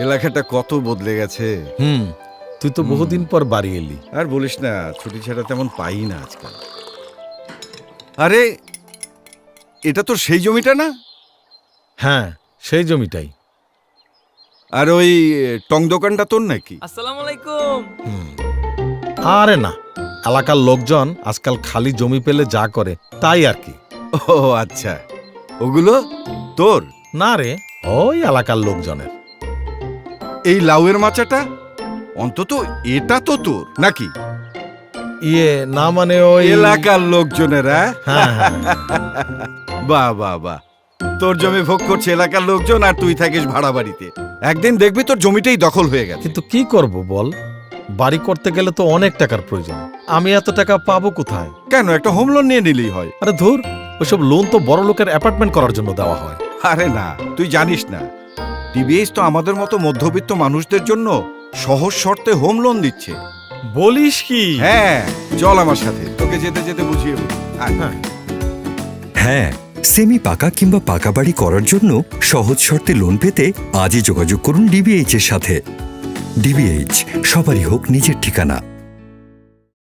এলাকাটা কত বদলে গেছে। তুই তো বহুদিন পর বাড়ি এলি। আর বলিস না, ছুটি ছাড়া তেমন পাই না আজকাল। আরে এটা তো সেই জমিটা না? হ্যাঁ, সেই জমিটাই। আর ওই টং দোকানটা তোর নাকি? আসসালামু আলাইকুম। আরে না, এলাকার লোকজন আজকাল খালি জমি পেলে যা করে তাই আর কি। ও আচ্ছা, ওগুলো তোর? না রে, ওই এলাকার লোকজনের। এই লাউয়ের মাচাটা অন্তত এটা তো তোর নাকি? না মানে ওই এলাকার লোকজনেরা। হ্যাঁ, হ্যাঁ। বাহ বাহ বাহ, তোর জমি ভোগ করছে এলাকার লোকজন আর তুই থাকিস ভাড়া বাড়িতে। একদিন দেখবি তোর জমিটাই দখল হয়ে গেছে। কিন্তু কি করব বল, বাড়ি করতে গেলে তো অনেক টাকার প্রয়োজন। আমি এত টাকা পাবো কোথায়? কেন, একটা হোম লোন নিয়ে নিলেই হয়। আরে ধুর, ওইসব লোন তো বড় লোকের অ্যাপার্টমেন্ট করার জন্য দেওয়া হয়। আরে না, তুই জানিস না, টিবিএস তো আমাদের মতো মধ্যবিত্ত মানুষদের জন্য সহজ শর্তে হোম লোন দিচ্ছে। বলিস কি? হ্যাঁ, চল আমার সাথে, তোকে যেতে যেতে বুঝিয়ে বলি। আয়। হ্যাঁ, সেমি পাকা কিংবা পাকা বাড়ি করার জন্য সহজ শর্তে লোন পেতে আজই যোগাযোগ করুন ডিবিএইচ এর সাথে। ডিবিএইচ, সবারই হোক নিজের ঠিকানা।